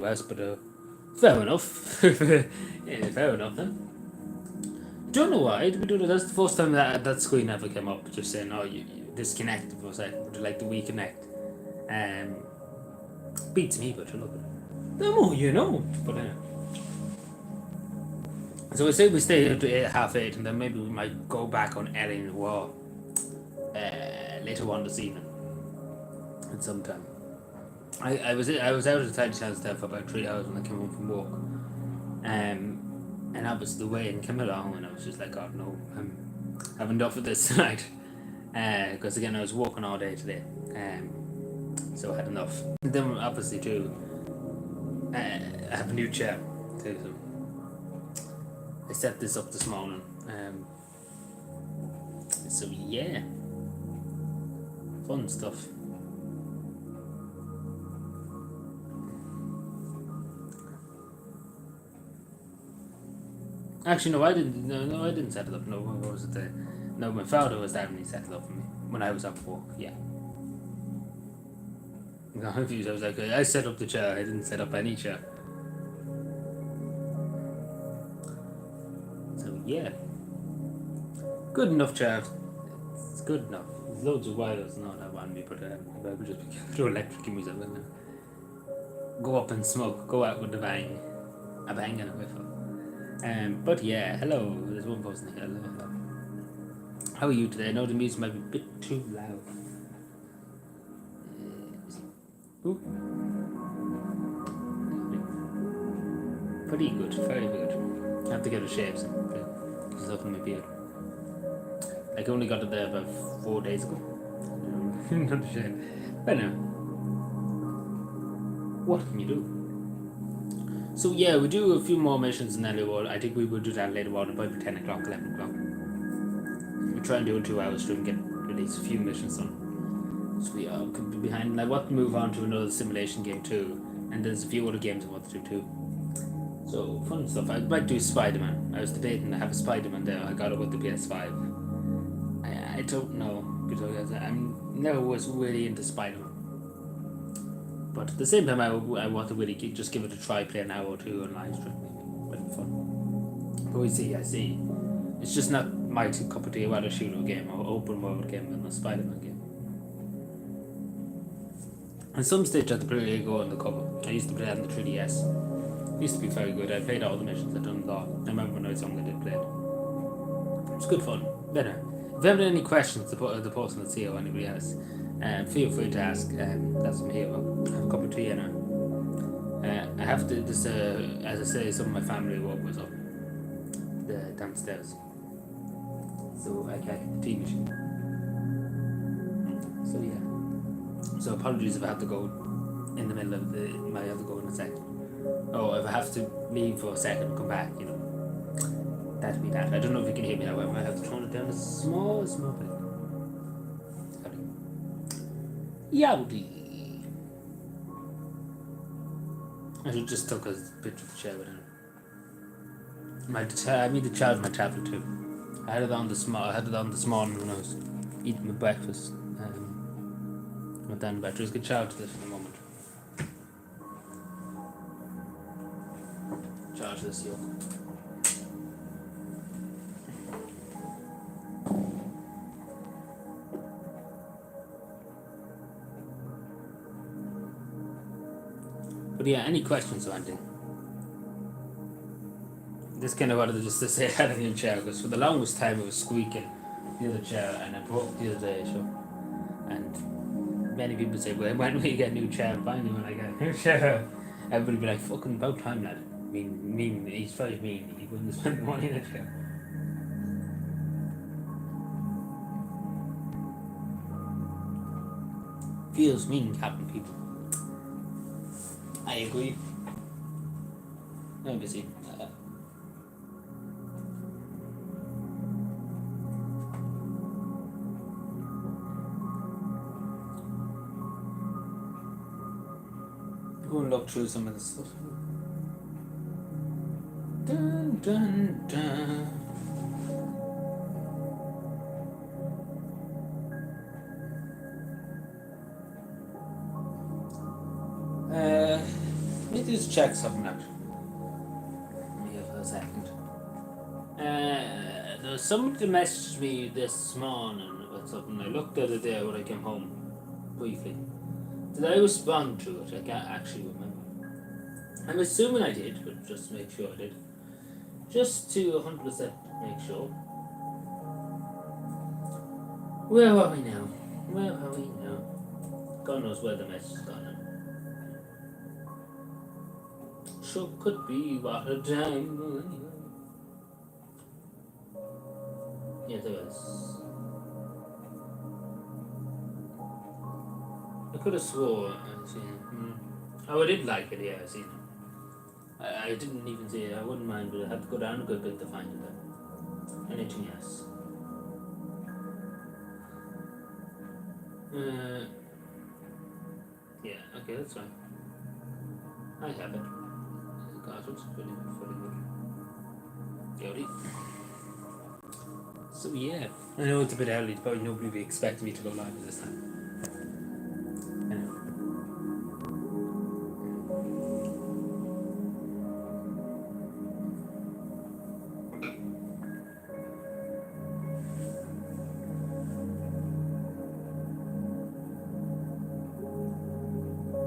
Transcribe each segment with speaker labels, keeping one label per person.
Speaker 1: US, but fair enough. Yeah, fair enough then. Don't know why did we do that. That's the first time that screen ever came up, just saying, "Oh, you disconnected for a second. Would you like to reconnect?" Um, beats me, but you look at it. The more you know. But so I say we stay at 8:30, and then maybe we might go back on Ellen War later on this evening at some time. I was out at the Tidy Town for about 3 hours when I came home from work. And that was the way and came along, and I was just like, oh no, I'm having enough of this tonight. Because again, I was walking all day today, so I had enough. And then obviously too, I have a new chair too. So I set this up this morning. So yeah, fun stuff. Actually, no, I didn't. No, I didn't set it up. No, what was it? No, my father was there when he set it up for me when I was at work. Yeah. I'm confused. I was like, I set up the chair. I didn't set up any chair. So yeah, good enough chair. It's good enough. There's loads of wires and all that on me, but I would just be throw electric music and go up and smoke. Go out with a bang and a whiffle. But yeah, hello. There's one person here. Hello, hello. How are you today? I know the music might be a bit too loud. Ooh. Pretty good, very good. I have to get a shave soon. Because it's in my beard. I only got it there about 4 days ago. Not a shave. But no. What can you do? So yeah, we do a few more missions in Ellie. I think we will do that later on, about 10 o'clock, 11 o'clock. We try and do it in 2 hours to get at least a few missions done. So we could be behind. And I want to move on to another simulation game too. And there's a few other games I want to do too. So fun stuff. I might do Spider-Man. I was debating to have a Spider-Man there. I got it with the PS5. I don't know, because I never was really into Spider-Man. But at the same time, I want to really just give it a try, play an hour or two on live stream. Maybe fun. But we see, I see. It's just not my cup of tea. I'd rather shoot a game or open world game than a Spider-Man game. At some stage, I had to play Go on the cover. I used to play on the 3DS. It used to be very good. I played all the missions. I done it all. I remember when I was young, I did play it. It was good fun. Better. If you have any questions, the person will see or anybody else, feel free to ask. That's me here. I have a cup of tea and I have to this as I say, some of my family work was up downstairs, so I can't get the tea machine. So yeah. So apologies if I have to go in the middle of I have to go in a second. Oh, if I have to leave for a second and come back, that'd be that. I don't know if you can hear me now. I might have to turn it down a small bit. Yowdy. I should just took a picture of the chair with him. The chair with my tablet too. I had it on this morning when I was eating my breakfast. Went down the batteries. Get charged this in a moment. Charge this yoke. But yeah, any questions or anything? This kind of wanted just to say I had a new chair because for the longest time it was squeaking the other chair and I broke the other day. So, and many people say, well, when will you get a new chair? And finally, when I get a new chair, everybody be like, fucking about time, lad. I mean, he's very mean. He wouldn't spend the money on a chair. Feels mean, Captain people. I agree. Let me see. Go and look through some of the stuff. Dun dun dun. just check something out. Give a second. There's somebody messaged me this morning about something. I looked the other day when I came home, briefly. Did I respond to it? I can't actually remember. I'm assuming I did, but just to make sure I did. Just to 100% make sure. Where are we now? God knows where the message is gone. Sure could be what a time. Yeah, there was. I could have swore I'd seen it. Oh, I did like it, yeah, I've seen it. I didn't even see it, I wouldn't mind, but I had to go down a good bit to find it then. Anything else? Yeah, okay, that's fine. I have it. God, it's pretty good. Yodi. So yeah, I know it's a bit early, probably nobody will be expecting me to go live this time. Anyway.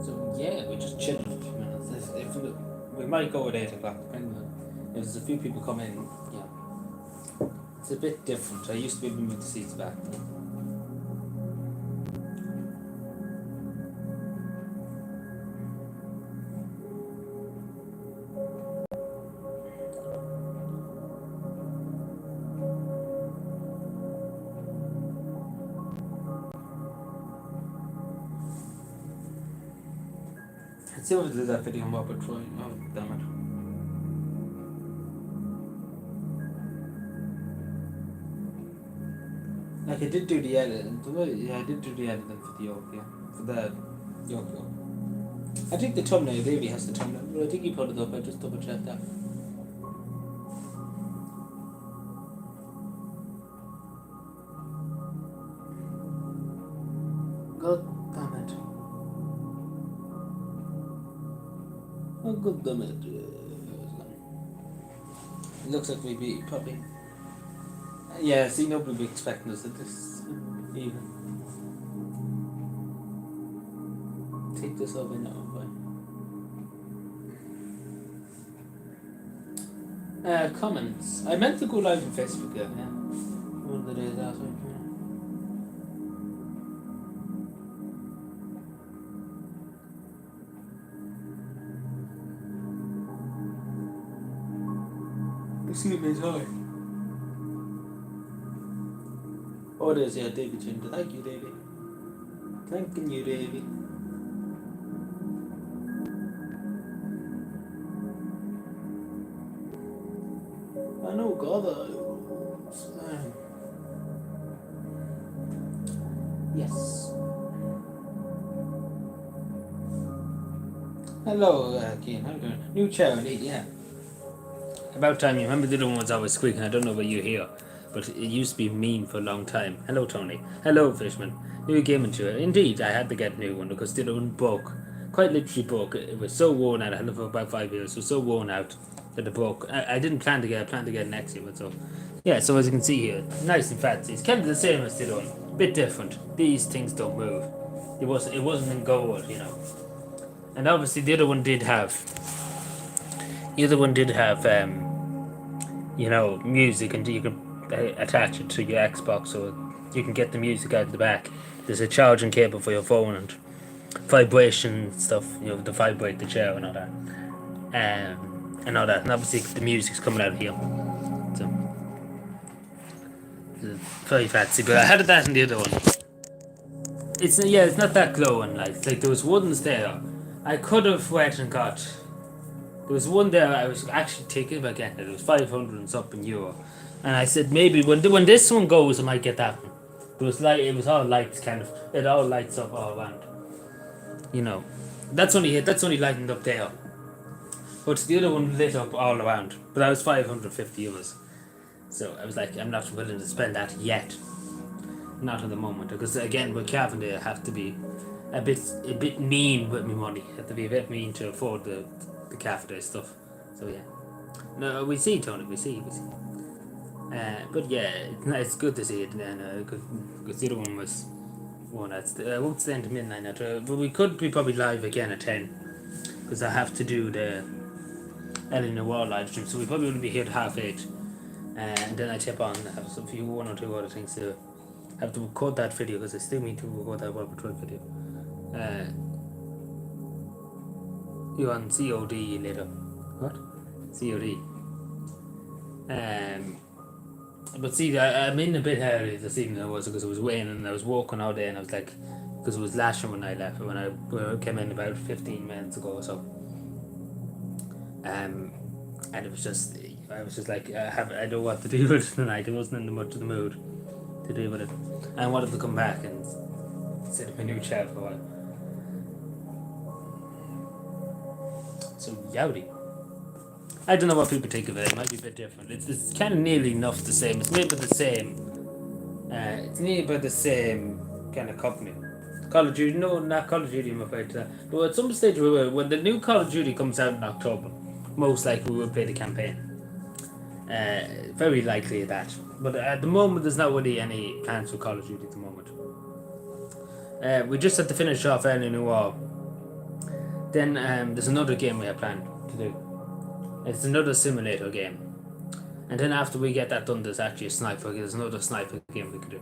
Speaker 1: So yeah, we just chilled for a few minutes. We might go at 8 o'clock, depending on. There's a few people come in, yeah. It's a bit different. I used to be able to move the seats back. Let's see if I did that video on Robert Troy. Oh, damn it. Like I did do the edit. Yeah, I did do the editing for the yoke, yeah. For the yoke. I think the thumbnail, Davey has the thumbnail. Well, I think he put it up, I just double checked that. God damn it. Oh, god damn it. It looks like we beat probably. Yeah, see, nobody will be expecting us at this even. Take this over now, fine. Comments. I meant to go live on Facebook, yeah. One of the days last week. Excuse me, sorry. Oh, it is, yeah, David Ginger. Thank you, David. Thanking you, David. I know, God. Yes. Hello, Keane. How you doing? New chair, indeed, yeah. About time. You remember the other one was always squeaking. I don't know what you hear, but it used to be mean for a long time. Hello, Tony. Hello, Fishman. New gaming chair. Indeed, I had to get a new one because the other one broke. Quite literally broke. It was so worn out. I had it for about 5 years. It was so worn out that it broke. I didn't plan to get it. I planned to get it next year, but so. Yeah, so as you can see here, nice and fancy. It's kind of the same as the other one. Bit different. These things don't move. It wasn't in gold, you know. And obviously the other one did have you know, music, and you can attach it to your Xbox, so you can get the music out of the back. There's a charging cable for your phone and vibration stuff, you know, to vibrate the chair and all that. And obviously the music's coming out here. So it's very fancy, but I had that in the other one. It's not that glowing, like there was ones there. I could have went and got. There was one there I was actually thinking about getting it. It was 500 and something euro, and I said maybe when this one goes, I might get that one. It was all lights, kind of. It all lights up all around. You know, that's only lightened up there. But the other one lit up all around. But that was 550 euros. So I was like, I'm not willing to spend that yet. Not at the moment, because again, with Carpenter, I have to be a bit mean with my money. I have to be a bit mean to afford the the cafe stuff. So yeah, no, we see Tony, we see. But yeah, it's good to see it. And because the other one was one that's I won't stay into midnight now, but we could be probably live again at 10 because I have to do the Eleanor Wall live stream, so we probably wouldn't be here at 8:30. And then I tip on have one or two other things to have to record that video because I still need to record that World Patrol video. You on COD later? What? COD. But see, I'm in a bit early this evening. I was because it was raining and I was walking all day and I was like, because it was lashing when I left when I came in about 15 minutes ago or so. And it was just I was just like I don't know what to do with it tonight. I wasn't in much of the mood to do with it. I wanted to come back and sit in my new chair for a while. So yowdy. I don't know what people think of it. It might be a bit different. It's kind of nearly enough the same. It's made by the same. It's nearly by the same kind of company. Call of Duty, no, not Call of Duty. I'm afraid to that. But at some stage, we will. When the new Call of Duty comes out in October, most likely we will play the campaign. Very likely that. But at the moment, there's not really any plans for Call of Duty at the moment. We just had to finish off Alien Noir. Then there's another game we have planned to do. It's another simulator game. And then after we get that done, there's actually a sniper. There's another sniper game we could do.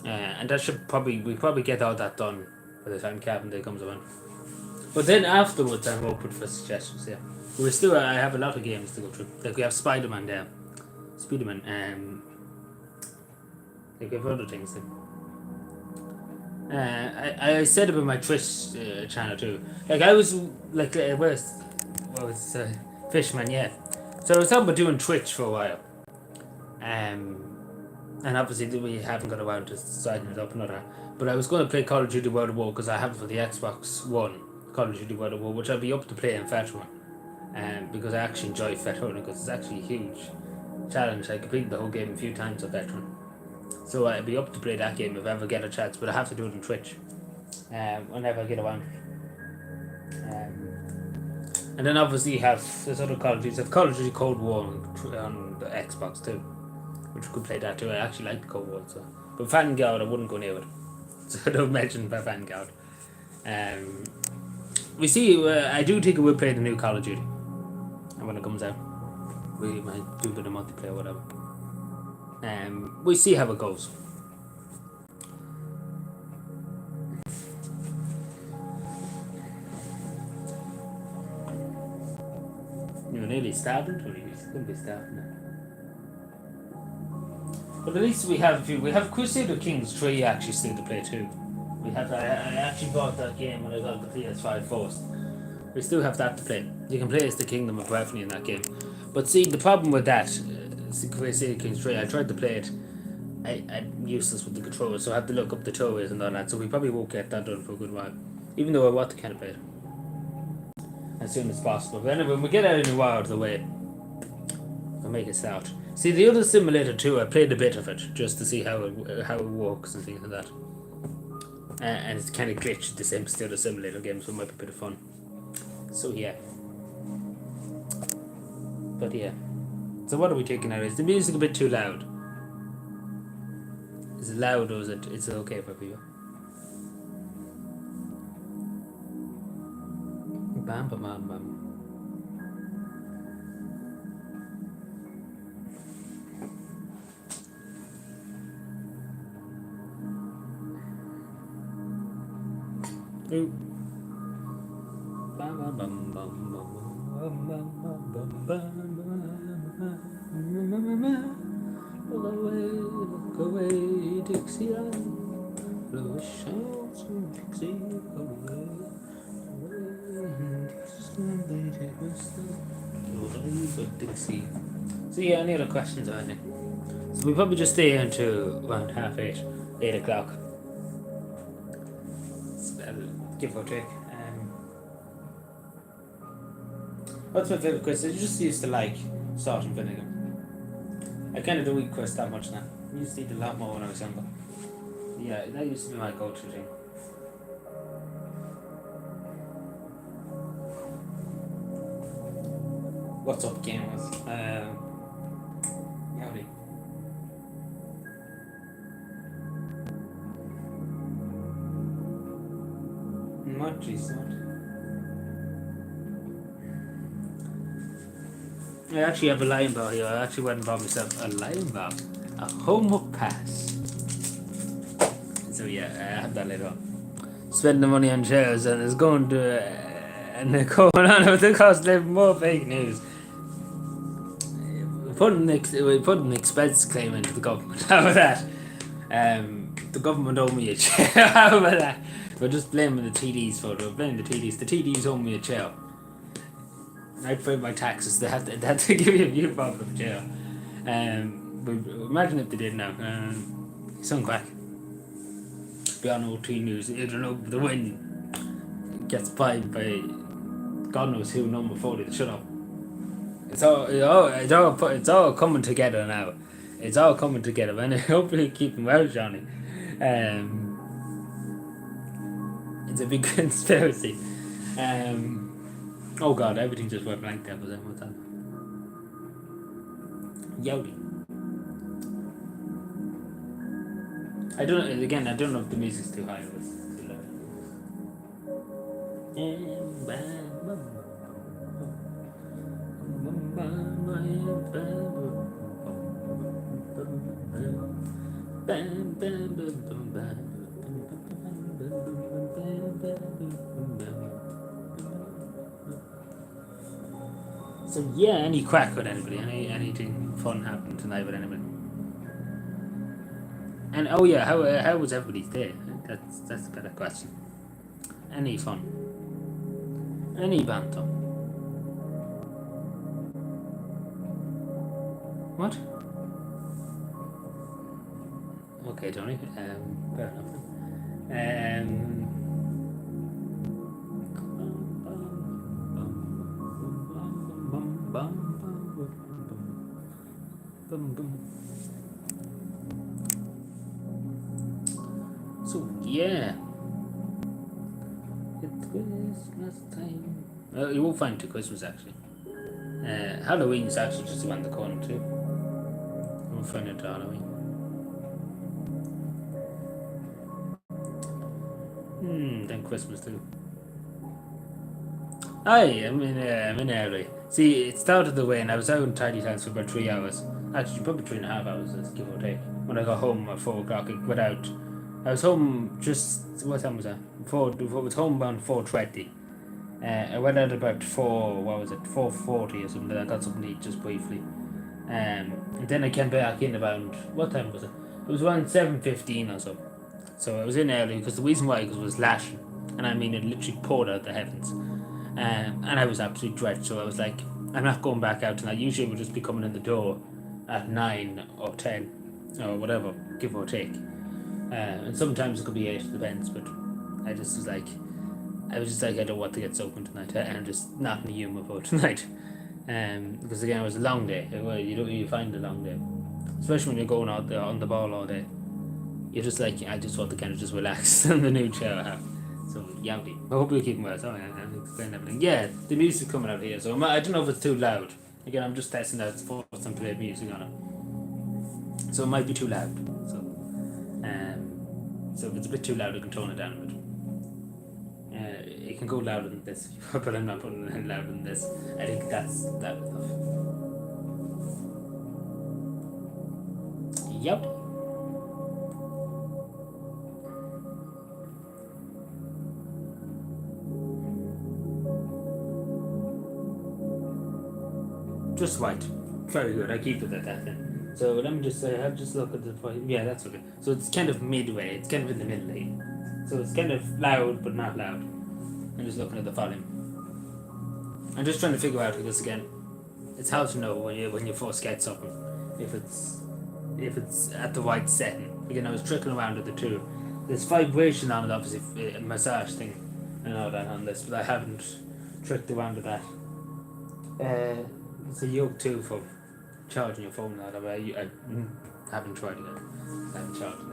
Speaker 1: And that should probably get all that done by the time Cabin Day comes around. But then afterwards, I'm open for suggestions. Yeah, I have a lot of games to go through. Like we have Spider-Man there, like we have other things. I said about my Twitch channel too. Like I was like, Fishman, yeah. So I was talking about doing Twitch for a while. And obviously we haven't got around to signing it up and all that. But I was going to play Call of Duty World at War because I have it for the Xbox One, Call of Duty World at War, which I'll be up to play in Veteran. Because I actually enjoy Veteran because it's actually a huge challenge. I completed the whole game a few times on Veteran. So I'll be up to play that game if I ever get a chance, but I have to do it on Twitch. Whenever I get around. And then obviously you have there's other Call of Duty. Call of Duty Cold War on the Xbox too, which we could play that too. I actually like the Cold War, so. But Vanguard I wouldn't go near it. So don't mention about Vanguard. We see. I do think we'll play the new Call of Duty, and when it comes out, we might do a bit of multiplayer or whatever. We see how it goes. You're nearly starving, or you couldn't be starving now. But at least we have Crusader Kings 3 actually still to play too. I actually bought that game when I got the PS5 first. We still have that to play. You can play as the Kingdom of Brephany in that game. But see, the problem with that, Crusader Kings 3, I tried to play it. I'm useless with the controllers, so I have to look up the tutorials and all that. So we probably won't get that done for a good while. Even though I want to kind of play it as soon as possible. But anyway, when we get out of the wild the way, I'll make a start. See, the other simulator too, I played a bit of it just to see how it works and things like that. And it's kind of glitched the same still the simulator game, so it might be a bit of fun. So yeah. But yeah. So what are we taking out? Is the music a bit too loud? Is it loud or is it okay for people? Bam bam bam bam. Ooh. Bam bam bam bam bam bam bam bam bam. Look away, Dixieland. Blow a shout from Dixie away. Dixie. So yeah, any other questions or anything? So we probably just stay until around 8:30, 8 o'clock. Give or take. What's my favourite quiz? I just used to like salt and vinegar. I kind of don't eat quiz that much now. I used to eat a lot more when I was younger. Yeah, that used to be my go-to thing. what's up gamers. Howdy. What jeez, what? I actually have a lion bar here. I actually went and bought myself a lion bar. A homework pass. So yeah, I have that later on. Spending the money on chairs and it's going to and they're going on with the cost of living, more fake news. We put an expense claim into the government. How about that? The government owe me a chair. How about that? We're just blaming the TDs for it. We're blaming the TDs. The TDs owe me a chair. I pay my taxes. They have to give you a view for a chair. But imagine if they did now. Some quack. Be on OT news. I don't know. The win gets fined by God knows who. Number 40. Shut up. It's all coming together now. It's all coming together, man. Hopefully keep them well, Johnny. It's a big conspiracy. Oh God, everything just went blank there. Was what's that? Yowdy. I don't know if the music's too high or too low. So yeah, any crack with anybody? Anything fun happened tonight with anybody? And oh yeah, how was everybody's day? That's a better question. Any fun? Any banter? What? Okay, Tony. Fair enough. So yeah, it's Christmas time. You won't find it to Christmas actually. Halloween is actually just around the corner too. You won't find it to Halloween. Then Christmas too. I'm in early. See, it started the way, and I was out in Tidy Towns for about 3 hours. Actually, probably 3.5 hours, give or take. When I got home at 4 o'clock, I went out. I was home just what time was that? I was home around 4:20. I went out about 4:40 or something. I got something to eat just briefly. And then I came back in about what time was it? It was around 7:15 or so. So I was in early because the reason why it was lashing, and I mean it literally poured out the heavens. And I was absolutely drenched, so I was like, I'm not going back out tonight. Usually we'll just be coming in the door at 9 or 10 or whatever, give or take. And sometimes it could be 8, depends, but I was just like, I don't want to get soaking tonight. I'm just not in the humour for tonight. Because again, it was a long day. You find a long day, especially when you're going out there on the ball all day. You're just like, I just want to kind of just relax in the new chair I have. So, yowdy. I hope you're keeping well. Sorry, I'll explain everything. Yeah, the music's coming out here, so I don't know if it's too loud. Again, I'm just testing out for some played music on it. So it might be too loud. So if it's a bit too loud, I can tone it down a bit. It can go louder than this, but I'm not putting it in louder than this. I think that's loud enough. Yep. Just white. Very good. I keep it at that then. So let me just say, I'll just look at the volume. Yeah, that's okay. So it's kind of midway. It's kind of in the middle lane. So it's kind of loud, but not loud. I'm just looking at the volume. I'm just trying to figure out because again, it's hard to know when you first get something if it's at the right setting. Again, I was trickling around with the two. There's vibration on it, obviously, a massage thing and all that on this, but I haven't tricked around with that. It's a yoke too for charging your phone out of it. I haven't tried it yet. I haven't charged it.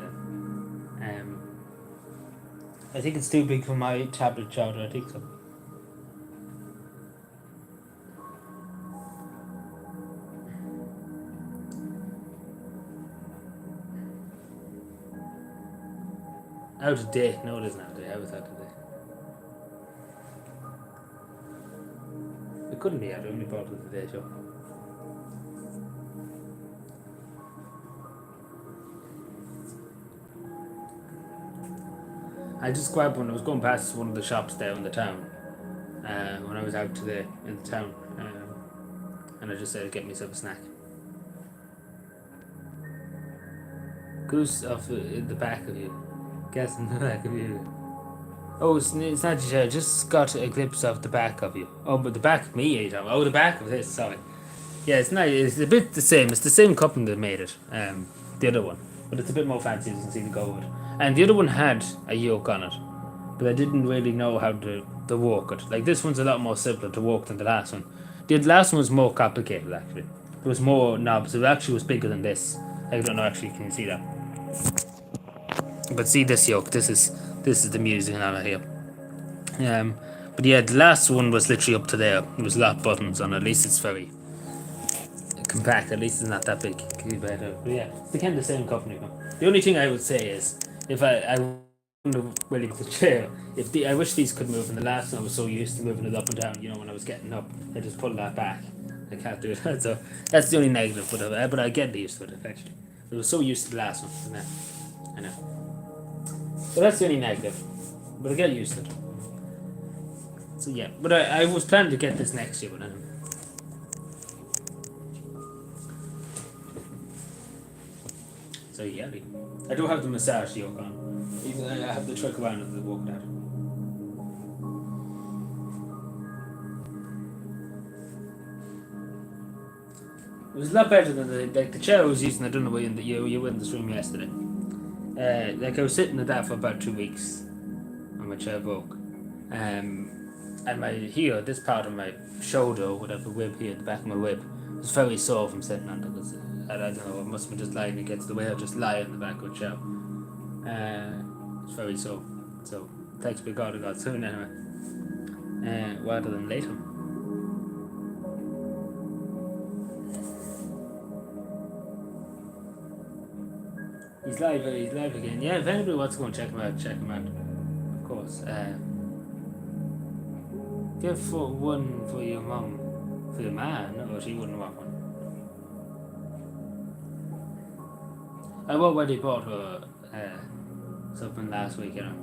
Speaker 1: I think it's too big for my tablet charger. I think so. Out of date. No, it isn't out of date. I was out of date. It couldn't be out. I only bought it today, Joe. I just grabbed one. I was going past one of the shops there in the town when I was out today in the town, and I just said, "Get myself a snack." Goose off in the back of you. Guess in the back of you. Oh, it's not you. I just got a glimpse of the back of you. Oh, but the back of me, you know. Oh, the back of this. Sorry. Yeah, it's not. It's a bit the same. It's the same company that made it. The other one, but it's a bit more fancy. As you can see the gold. And the other one had a yoke on it, but I didn't really know how to work it. Like this one's a lot more simpler to work than the last one. The last one was more complicated actually. There was more knobs. It actually was bigger than this. I don't know. Actually, can you see that? But see this yoke. This is the music on it here. But yeah, the last one was literally up to there. There was a lot of buttons on it. At least it's very compact. At least it's not that big. But yeah, it's kind of the same company. The only thing I would say is if I wonder really the chair. I wish these could move. In the last one, I was so used to moving it up and down. You know, when I was getting up, I just pulled that back. I can't do it. So that's the only negative. But I get used to it actually. I was so used to the last one. I know. So that's the only negative. But I get used to it. So yeah, but I was planning to get this next year, but I don't know. So yeah, I do have the massage yoke on. Even I have the trick around of the walk out. It was a lot better than the chair I was using. I don't know where you were in this room yesterday. Like I was sitting at that for about 2 weeks, and my chair broke. And my here, this part of my shoulder, or whatever rib here, the back of my rib, was very sore from sitting on it. Because I don't know, it must have been just lying against the way I just lie on the back of the chair. It's very sore. So thanks be God I got soon anyway. Rather than later. He's live again. Yeah, if anybody wants to go and check him out, of course. Get one for your mum. For your man? No, she wouldn't want one. I already bought her something last week, you know.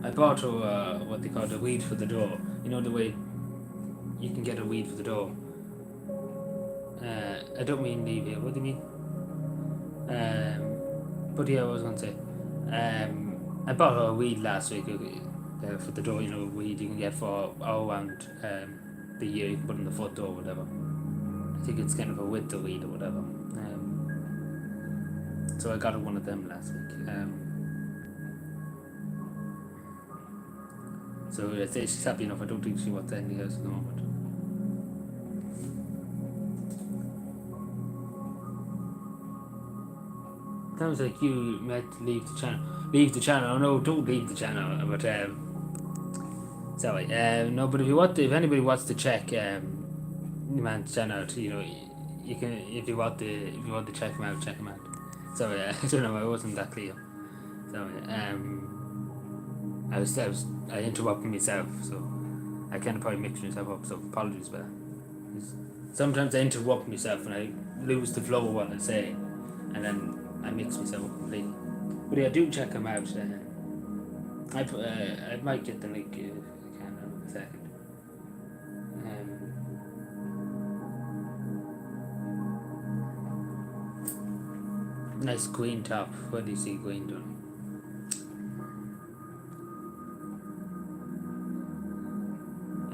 Speaker 1: I bought her what they call the weed for the door. You know the way you can get a weed for the door. I don't mean leave here. What do you mean? But yeah, I was going to say. I bought her a weed last week for the door. You know, weed you can get for all around the year. You can put in the front door or whatever. I think it's kind of a winter weed or whatever. So I got her one of them last week. So I say she's happy enough. I don't think she wants anything else at the moment. Sounds like you might leave the channel. Leave the channel. Oh, no, don't leave the channel. But sorry. No, but if anybody wants to check man's channel out, you know, you can if you want to check him out, check him out. Sorry, I don't know. I wasn't that clear. Sorry. I interrupted myself, so I kind of probably mixed myself up. So apologies for that. Sometimes I interrupt myself and I lose the flow of what I say, and then I mix myself up completely. But yeah, do check him out. I might get the link if I can in a second. Nice green top. What do you see green done?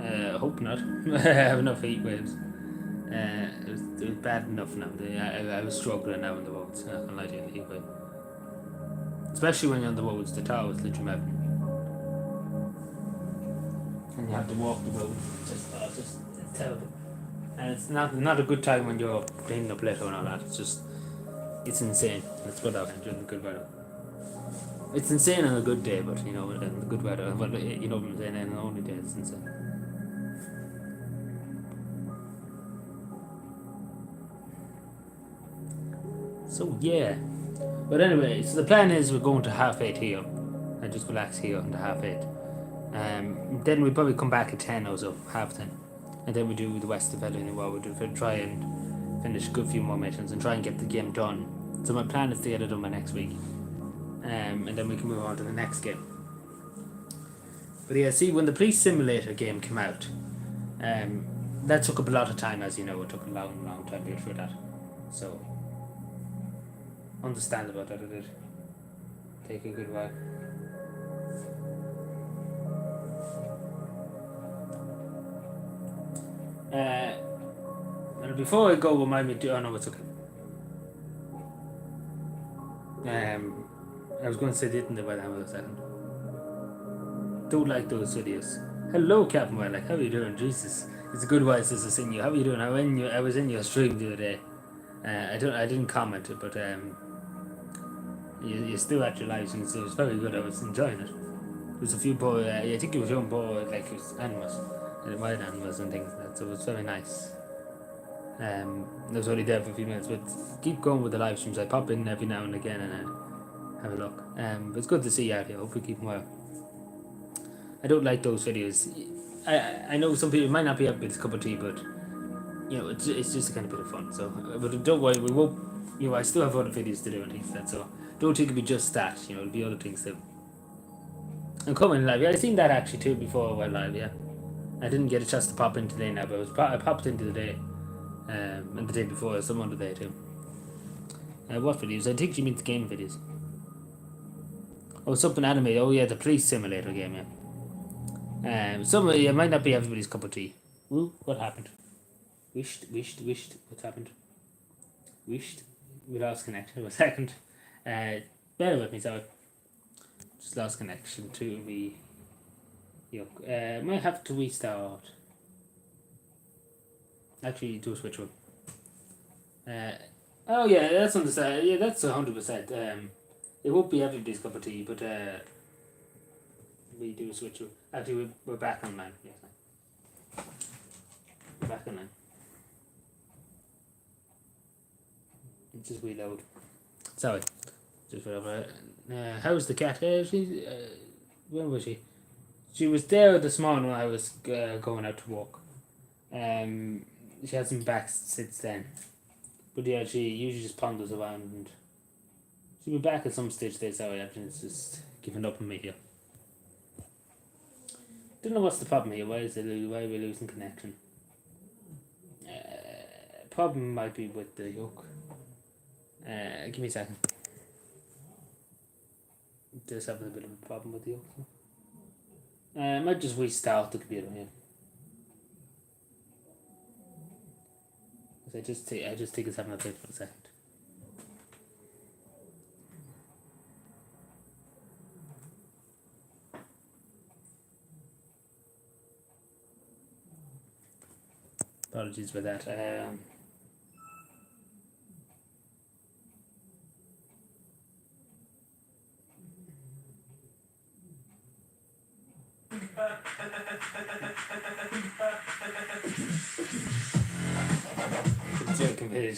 Speaker 1: I hope not. I have enough heat waves. It was bad enough now. I was struggling now on the roads. Not gonna lie to you, in the heat wave. Especially when you're on the roads, the tar is literally melting. And you have to walk the road. It's terrible. And it's not a good time when you're cleaning up litter and all that. It's insane. Let's put that during the good weather. It's insane on a good day, but you know, in the good weather, but you know what I'm saying, on the only day it's insane. So yeah, But anyway, so the plan is we're going to 8:30 here. And just relax here until 8:30. Then we probably come back at 10 or so, 10:30. And then we do the rest of the Valley while we do try and finish a good few more missions and try and get the game done. So my plan is to get it done by next week. And then we can move on to the next game. But yeah, see, when the Police Simulator game came out, that took up a lot of time, as you know. It took a long time to get through that. So, understandable that it did take a good while. And before I go, remind me to. Oh no, it's okay. I was going to say didn't about that for a second. Don't like those videos. Hello, Captain Wildlife. How are you doing? Jesus, it's a good while since I've seen you. How are you doing? I was in your stream the other day. I didn't comment, but you still at your live stream, so it was very good. I was enjoying it. There was a few poor. I think it was young poor, like it was animals, wild animals and things like that. So it was very nice. I was only there for a few minutes, but keep going with the live streams. I pop in every now and again and have a look. But it's good to see you out here. Hope you keep well. I don't like those videos. I know some people might not be up with a cup of tea, but you know it's just a kind of bit of fun. So, but don't worry, we won't. You know, I still have other videos to do and things like that. So don't think it'll be just that. You know, it'll be other things too. I'm coming live. Yeah, I've seen that actually too before I went live. Yeah, I didn't get a chance to pop in today now, but I popped into the day. And the day before, some other day too. What videos? I think you mean the game videos. Oh, something anime. Oh yeah, the Police Simulator game. Yeah. Some it might not be everybody's cup of tea. Ooh, what happened? Wished. What's happened? Wished. We lost connection for a second. Bear with me, sorry. Just lost connection to the. Might have to restart. Actually, do a switch up. Oh yeah, that's understand. Yeah, that's 100%. It won't be everybody's cup of tea, but we do a switch up. Actually, we're back online. Yes, we're back online. It's just reload. Sorry, just whatever. How's the cat? Where was she? She was there this morning when I was going out to walk. She hasn't been back since then. But yeah, she usually just ponders around and she'll be back at some stage today, sorry, everything's just giving up on me here. Don't know what's the problem here, why are we losing connection? Problem might be with the yoke. Give me a second. Just having a bit of a problem with the yoke. I might just restart the computer here. I just think it's having a bit for a second. Apologies for that.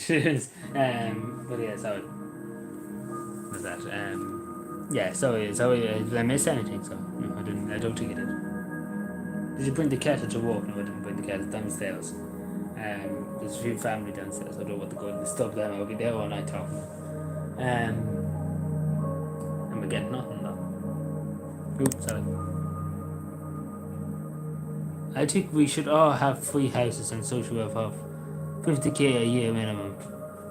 Speaker 1: But yeah, sorry. Was that? Yeah, sorry. Did I miss anything? So no, I didn't. I don't think I did. Did you bring the cat to walk? No, I didn't bring the cat downstairs. There's a few family downstairs. I don't want to go and disturb them. I'll be there all night talking. And we get nothing though. Oops, sorry. I think we should all have free houses and social welfare. 50k a year minimum,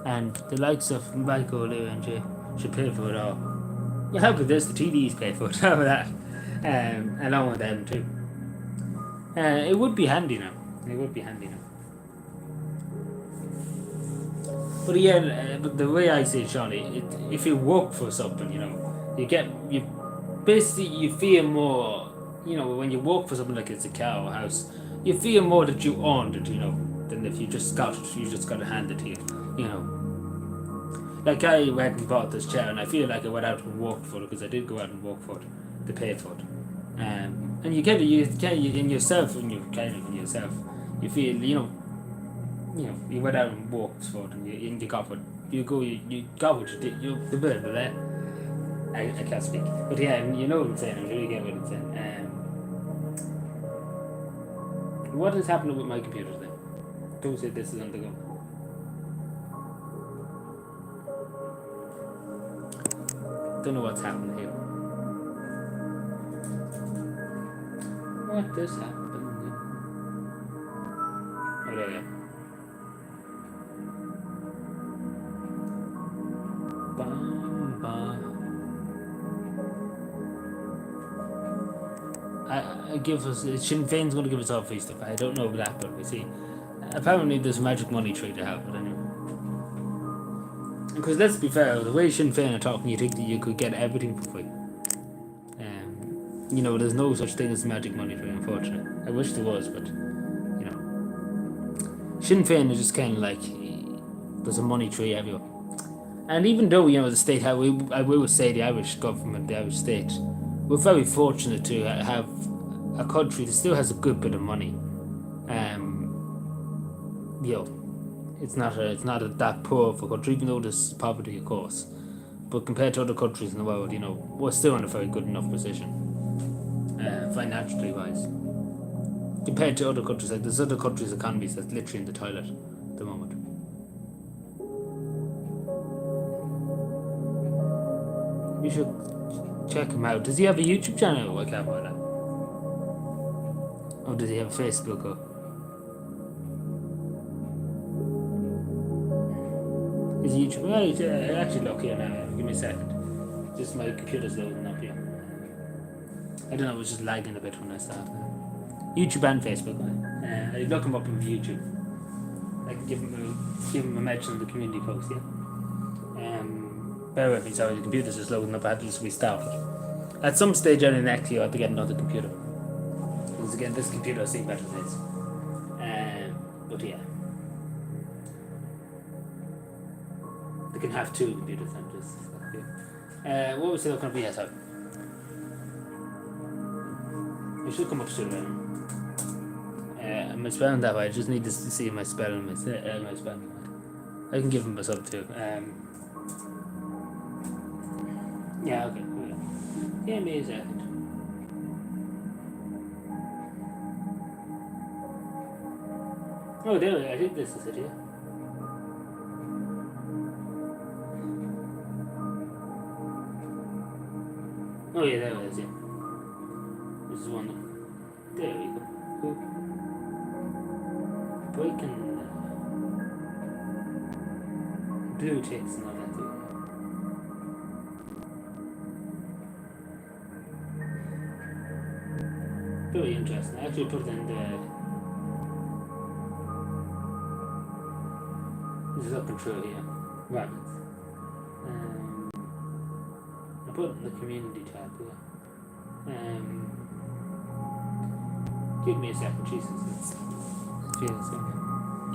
Speaker 1: and the likes of Michael, Lou, and Jay should pay for it all. Yeah, how could this? The TDs pay for it, all of that, along with them too. It would be handy now. But yeah, but the way I see it, Charlie, if you work for something, you know, you feel more. You know, when you work for something like it's a car or a house, you feel more that you owned it, you know, than if you just got it handed to you, you know. Like I went and bought this chair, and I feel like I went out and worked for it because I did go out and work for it to pay for it. And you get it, you in yourself, when you kind of in yourself, you feel, you know, you went out and worked for it, and you got what you got what you did. You the bit, but I can't speak. But yeah, you know what I'm saying. I'm sure you get what I'm saying. What is happening with my computer then? Don't say this is on the go. Don't know what's happening here. What does happen? Oh, there we go. I give us Sinn Féin's going to give us all free stuff. I don't know about that, but we see. Apparently, there's a magic money tree to have, but anyway. Because let's be fair, the way Sinn Féin are talking, you think that you could get everything for free. You know, there's no such thing as magic money tree, unfortunately. I wish there was, but you know, Sinn Féin is just kind of like there's a money tree everywhere. And even though you know the state, I will say the Irish government, the Irish state, we're very fortunate to have a country that still has a good bit of money. You know, it's not that poor of a country, even though there's poverty, of course. But compared to other countries in the world, you know, we're still in a very good enough position, financially wise. Compared to other countries, like there's other countries' economies that's literally in the toilet at the moment. You should check him out. Does he have a YouTube channel? I can't find that. Or does he have a Facebook? Or is he YouTube? Well, I actually look here now. Give me a second. Just my computer's loading up here. I don't know. It was just lagging a bit when I started. YouTube and Facebook. I look him up on YouTube. I can give him a mention in the community post. Yeah. Bear with me, sorry, the computer's just loading up. I had to just restart it. At some stage early next year, I have to get another computer. Because again, this computer has seen better days. But yeah. They can have two computers and just. Okay. What was it looking up? Yes, it should come up soon. I'm spelling that way. I just need to see my spelling. My spelling. I can give him a sub too. Yeah, okay. Give me a second. Oh, there we go. I think this is it, yeah. Oh, yeah, there it is, yeah. This is one. There we go. Cool. Breaking blue ticks and all that too. Very interesting. I actually put it in the. This is up and through here. Rabbits. I put it in the community tab here. Give me a second, Jesus.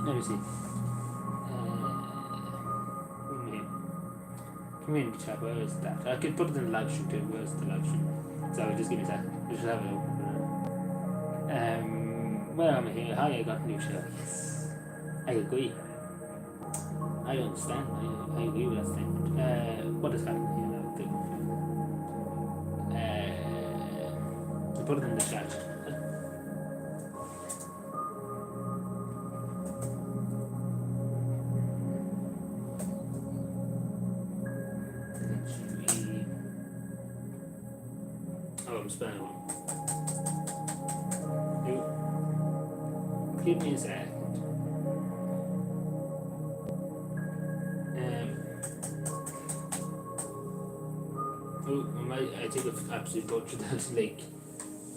Speaker 1: Let me see. Community tab, where is that? I could put it in the live stream too. Where's the live stream? Sorry, just give me a second. I should have it open. Where am I here? Hi, I got a new show. Yes. I agree. I understand. I agree with that statement. What is happening here now? I put it in the chat. Oh, I'm spelling wrong. Give me a second. I think I've absolutely butchered that link.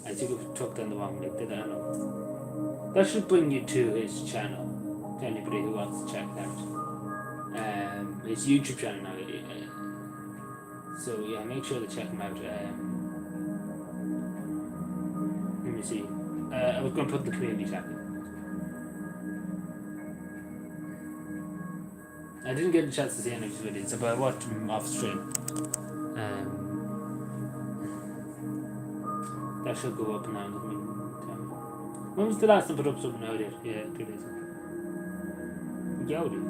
Speaker 1: I think I've took down the wrong link, did I know? That should bring you to his channel, to anybody who wants to check it out. His YouTube channel now. So yeah, make sure to check him out. Let me see. I was going to put the community tab in. I didn't get a chance to see any of his videos, but I watched him off stream. That should go up now. When was the last time I put up something out here? Yeah, 2 days ago. Yowdy.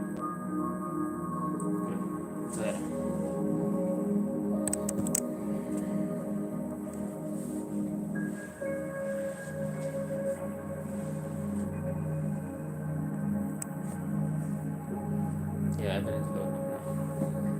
Speaker 1: So, yeah. Yeah, everything's loading up now.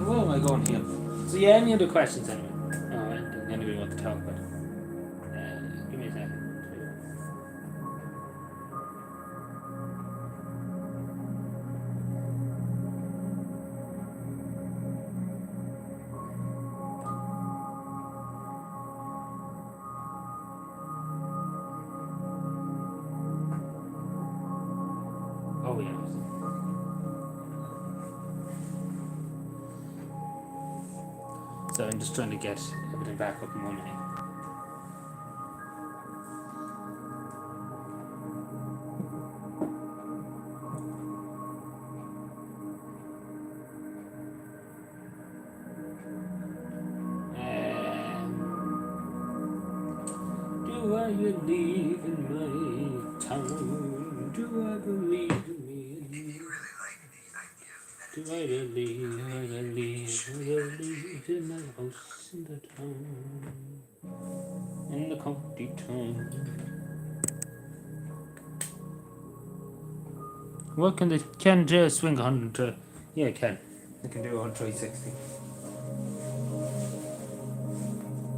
Speaker 1: Where am I going here? So yeah, any other questions anyway? Oh, anything anybody want to talk about? Give me a second. Oh yeah. So I'm just trying to get everything back up and running. Do I believe in my town? Do I believe in me? Do I believe in my house in the town? In the county town. What can they can just swing 100 to? Yeah, it can. They can do 360.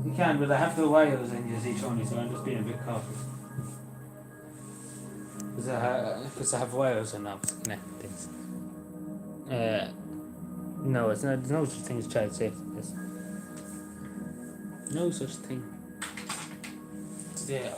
Speaker 1: You can, but I have the wires in you see, Tony, so I'm just being a bit cautious. Because I have wires and knobs connecting things. No, it's not. There's no such thing as child safety. There's no such thing. Yeah.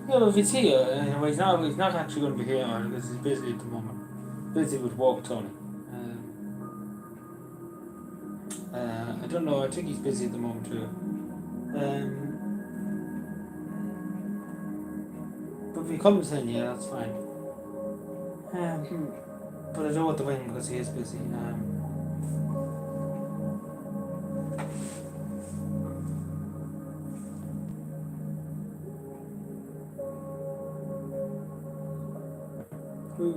Speaker 1: Yeah, but if it's here, he's not actually going to be here because he's busy at the moment. Busy with work, Tony. I don't know. I think he's busy at the moment too. But if he comes in, yeah, that's fine. But I don't want to win because he is busy. Hello,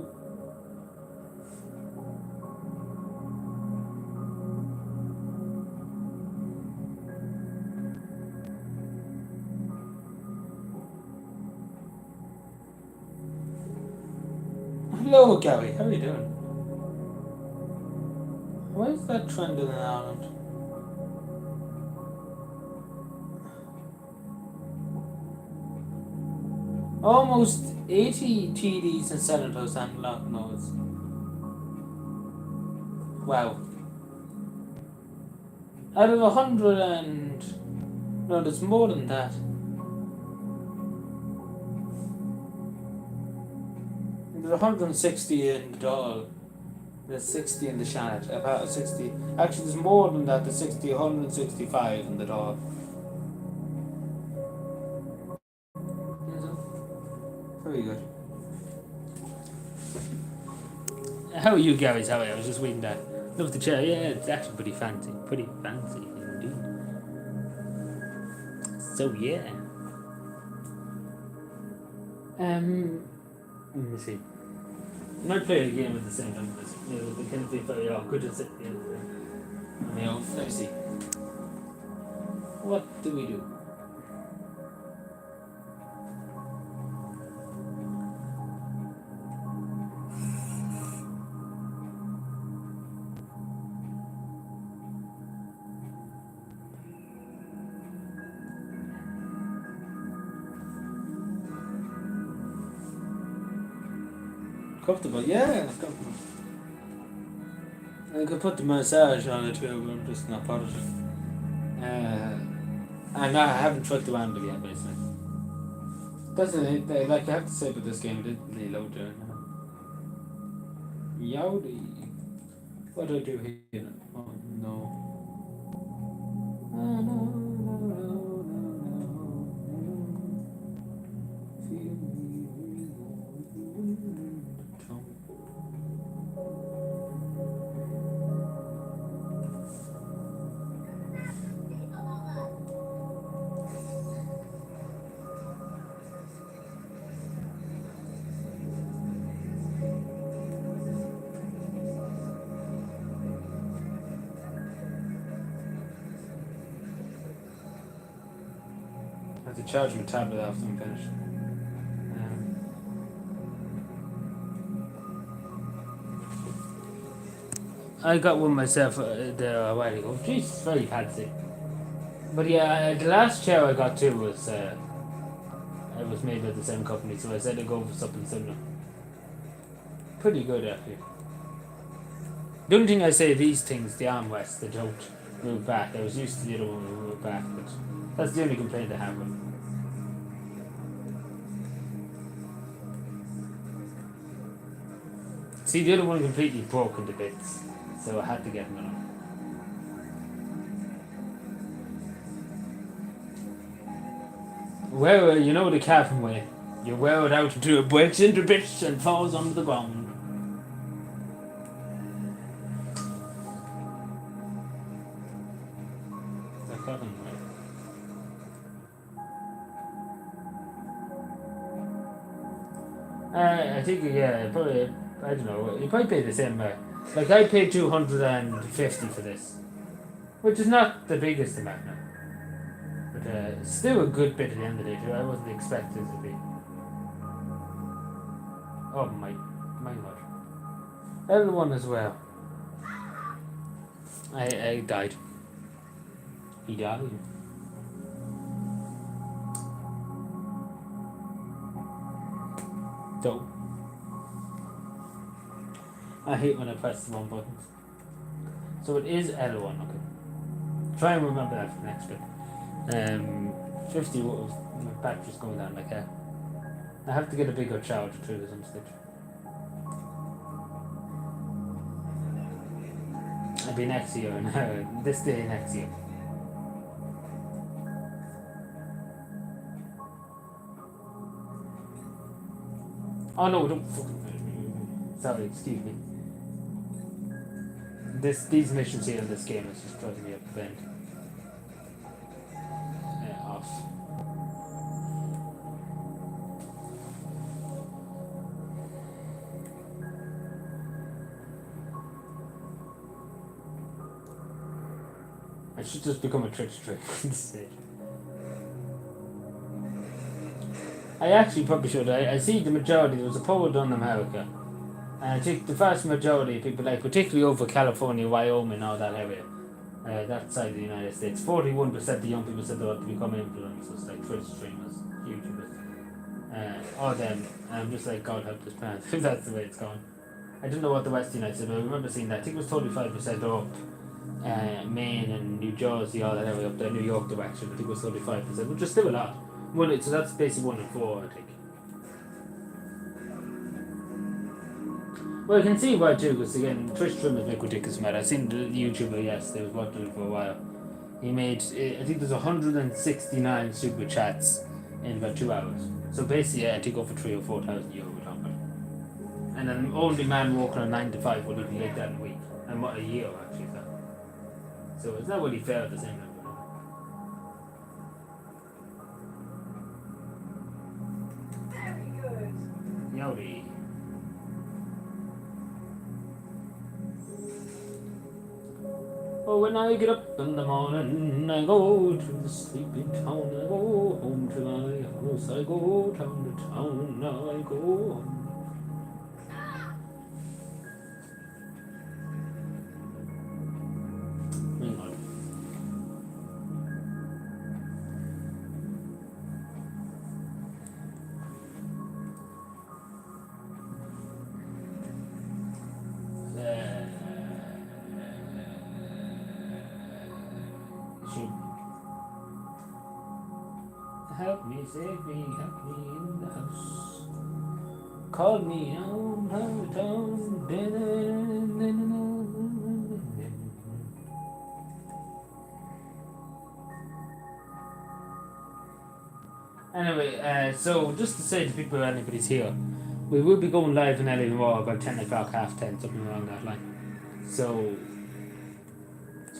Speaker 1: Gary. How are you doing? Why is that trending in Ireland? Almost 80 TDs and senators and lock nodes. Wow. Out of 100 and... No, there's more than that. There's 160 in the Dáil. There's 60 in the Shannon. About 60. Actually, there's more than that. There's 165 in the Dáil. Very good. How are you, Gary? How are you? I was just waiting that. Love the chair. Yeah, it's actually pretty fancy. Pretty fancy indeed. So, yeah. Let me see. I might play a game at the same time. They can be very awkward to sit there on my own. Let's see. What do we do? Comfortable, yeah, it's comfortable. I could put the massage on it too, but I'm just not bothered. And I haven't tried the handle yet, basically. That's it. Like I have to say about this game, it didn't really load there. Yowdy. What do I do here? Oh no. No, no, no, no, I have to charge my tablet after I'm finished. I got one myself there a while ago. Jeez, it's very fancy. But yeah, the last chair I got too was it was made by the same company, so I said I'd go for something similar. Pretty good actually. The only thing I say these things, the armrests, they don't move back. I was used to the other one that move back, but that's the only complaint I have with them. See, the other one completely broke into bits, so I had to get another one. Well, you know the Calvin way. You wear it out until it breaks into bits and falls onto the ground. The Calvin way. I think, yeah, probably, I don't know, you probably pay the same amount. Like, I paid 250 for this, which is not the biggest amount now. But still a good bit at the end of the day, too. I wasn't expecting it to be. Oh my god. L1 as well. I died. He died. Dope. I hate when I press the wrong buttons. So it is L1, okay. Try and remember that for the next bit. 50 was my battery's going down like that. I have to get a bigger charger through this some stage. It'll be next year now. This day next year. Oh no, don't fucking. Sorry, excuse me. These missions here in this game is just driving me up the bend. Off. It should just become a trick at this stage. I actually probably should. I see the majority. There was a poll done in America, and I think the vast majority of people, like particularly over California, Wyoming, all that area, that side of the United States, 41% of young people said they want to become influencers, like Twitch streamers, YouTubers, all them. And I'm just like, God help this planet if that's the way it's going. I don't know what the West United said, but I remember seeing that. I think it was 35% up. Maine and New Jersey, all that area up there, New York direction. I think it was 35%, which is still a lot. So that's basically 1 in 4, I think. Well, I can see why too, because again, Twitch streamers make ridiculous money. I've seen the YouTuber, yes, they was watching it for a while. He made, I think there's 169 super chats in about 2 hours. So basically, I think over 3,000 or 4,000 euro we're talking about. And an only man working on 9 to 5 would even make that in a week, and what a year actually. So it's not really fair at the same time.
Speaker 2: Very good.
Speaker 1: Yowdy. Oh, when I get up in the morning, I go to the sleeping town. I go home to my house. I go town to town. Now I go home. Hang on. Help me, save me, help me in the house. Call me home, town to town. Anyway, so just to say to people, anybody's here, we will be going live in LA tomorrow about 10 o'clock, half 10, something along that line. So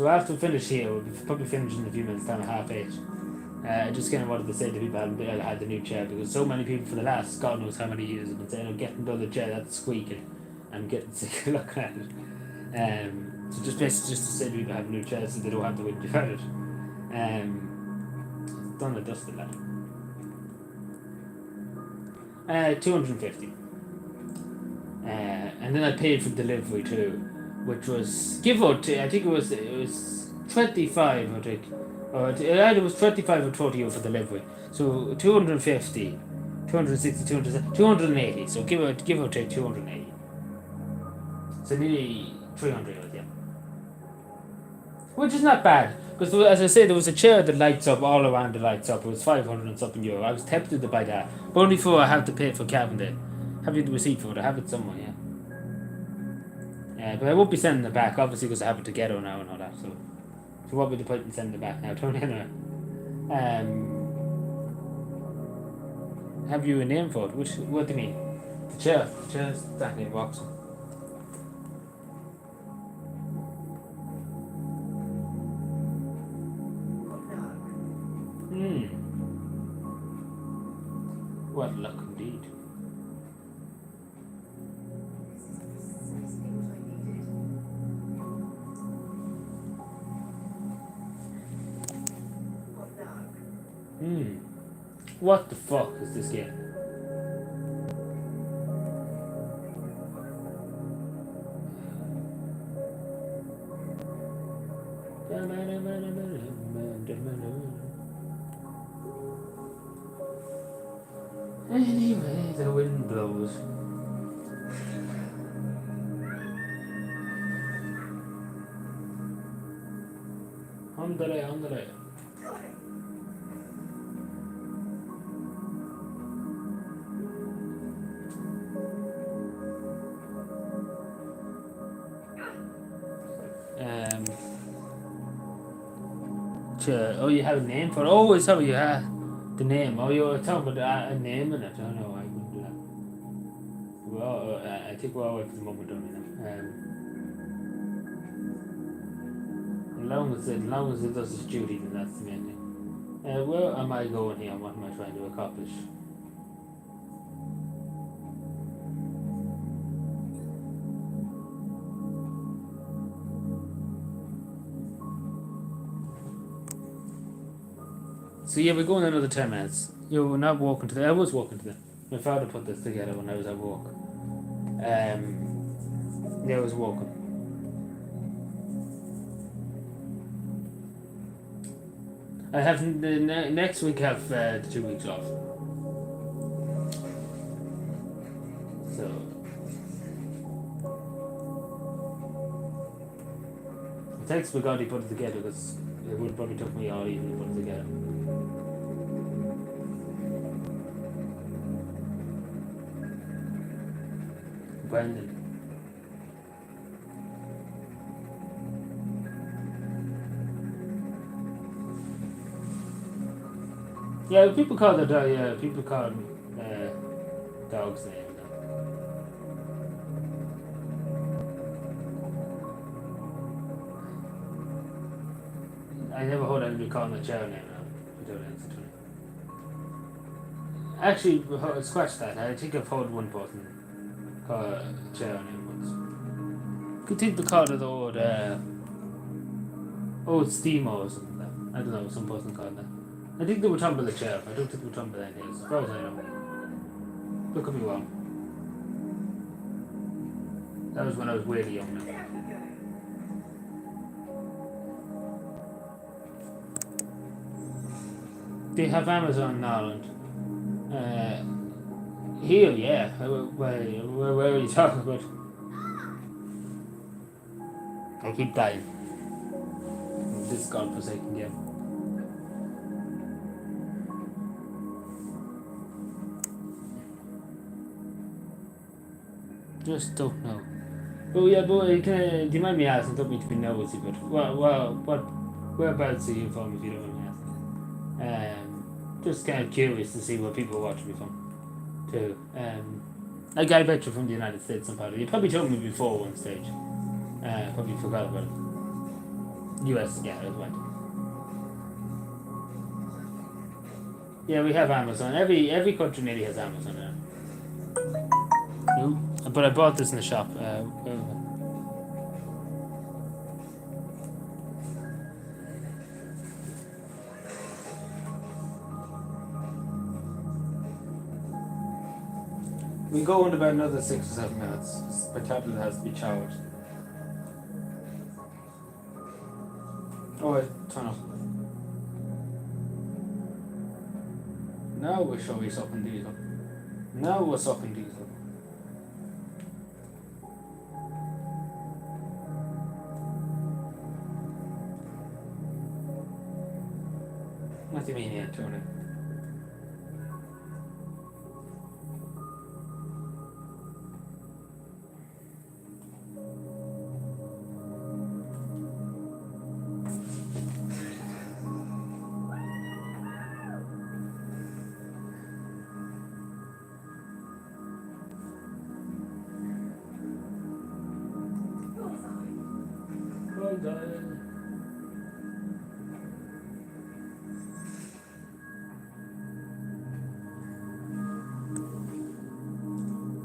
Speaker 1: after we finish here, we'll be probably finishing in a few minutes time, 7:30. I just kind of wanted to say to people I had the new chair, because so many people for the last God knows how many years have been saying, "I'm getting the other chair that's squeaking." I'm getting sick of looking at it. So just basically just to say to people I have a new chair so they don't have to whinge about it. Done and dusted that. 250. And then I paid for delivery too, which was give or take. I think it was 25. I think, or it was 25 or 30 euro for delivery. So 250, 260, 280. So give or take 280. So nearly 300 euros, yeah. Which is not bad, because as I say, there was a chair that lights up all around. The lights up. It was 500 and something euro. I was tempted to buy that, but only for I have to pay for cabin day. Have you the receipt for it? I have it somewhere, yeah. But I won't be sending it back, obviously, because I have it together now and all that. So what would the point in sending it back now? Don't anyway. Have you a name for it? What do you mean? The chair. The chair's that name box. What luck indeed. What the fuck is this game? Anyway, the wind blows. Andale. Oh, you have a name for it? Oh, it's how you have the name. Oh, you're talking about a name in it. Oh, no, I wouldn't do that. Well, I think we're all right for the moment, don't we now? As long as it does its duty, then that's the main thing. Where am I going here? What am I trying to accomplish? So yeah, we're going another 10 minutes. We're not walking to the. I was walking to the. My father put this together when I was at work. Yeah, I was walking. I have the next week. Have the 2 weeks off. So thanks for God he put it together because it would have probably took me all evening to put it together. Brendan. Yeah, people call the dog. Yeah, people call dogs name. I never heard anybody calling a chow name now. Actually, scratch that. I think I've heard one person call a chow name once. I think they called it old steamo or something like that. I don't know, some person called that. I think they were talking about the chair. I don't think they were talking about anything else. As far as I know. Look at me wrong. That was when I was really young now.
Speaker 2: There we go.
Speaker 1: They have Amazon in Ireland. Here, yeah. Where are you talking about? I keep dying. This godforsaken game. Just don't know. Oh yeah, but do you mind me asking? Don't mean to be nosy, but whereabouts are you from? If you don't mind me asking. Just kind of curious to see where people watch me from, too. Like I bet you're from the United States somehow. You probably told me before one stage. Probably forgot about it. US, yeah, that's right. Yeah, we have Amazon. Every country nearly has Amazon now. No, but I bought this in the shop. We go in about another 6 or 7 minutes. My tablet has to be charged. Oh wait, turn off. Now we're showing sucking diesel. Now we're sucking diesel. What do you mean, yeah, turn it? Well done.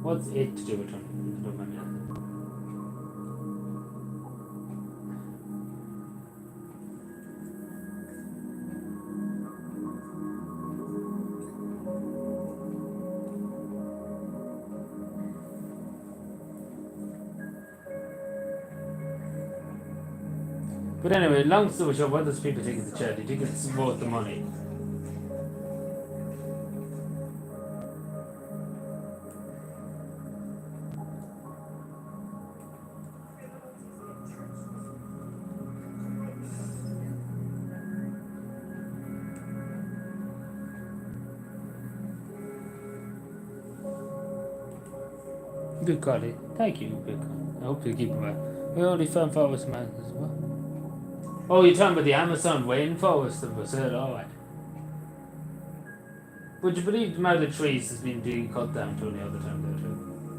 Speaker 1: What's it to do with it? Don't mind me asking. But anyway, long story short, what does people think of the chair? Do you think it's worth the money? Good quality. Thank you, good quality. I hope you keep them well. We only found Forest Man as well. Oh, you're talking about the Amazon rainforest of Brazil, alright. Would you believe the amount of trees has been being cut down to the other time there too?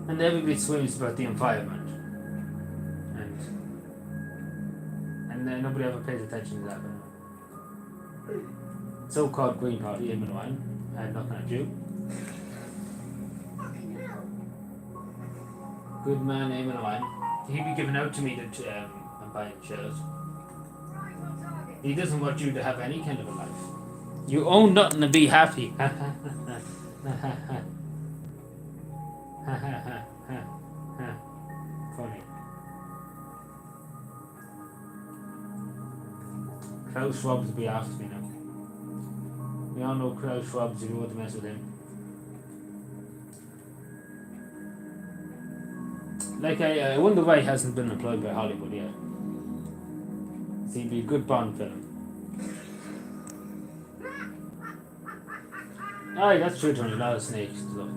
Speaker 1: And everybody screams about the environment. And then nobody ever pays attention to that. So-called Green Party, Eamon Ryan, and nothing at you.
Speaker 2: Fucking hell.
Speaker 1: Good man, Eamon Ryan. He'd be giving out to me that I'm buying shares.
Speaker 2: Right on target.
Speaker 1: He doesn't want you to have any kind of a life. You own nothing to be happy. Funny. Klaus Schwab's will be after me now. We all know Klaus Schwab's, you don't want to mess with him. Like, I wonder why he hasn't been employed by Hollywood yet. Seemed to be a good Bond film. Aye, that's true, Tony. A lot of snakes and stuff.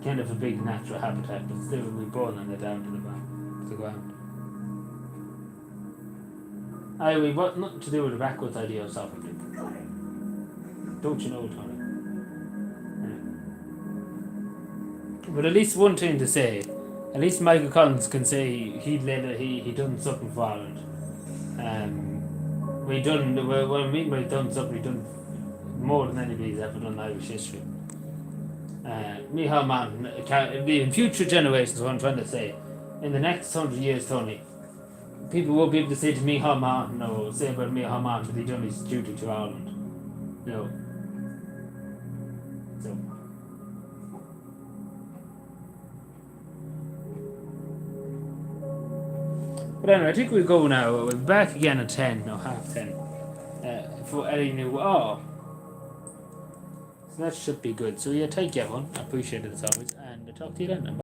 Speaker 1: Kind of a big natural habitat, but still we born on the down to the ground. Aye, we've got nothing to do with the backwards idea of sovereignty. Don't you know, Tony? Yeah. But at least one thing to say. At least Michael Collins can say he done something for Ireland. When we done something, we done more than anybody's ever done in Irish history. Micheál Martin, in future generations, what I'm trying to say, in the next 100 years, Tony, people will be able to say to Micheál Martin, or say about Micheál Martin that he done his duty to Ireland. You know. So. But anyway, I think we'll go now. We'll be back again at 10, no, half 10. For any new. Oh! So that should be good. So yeah, take care, everyone. I appreciate it as always. And I'll talk to you then.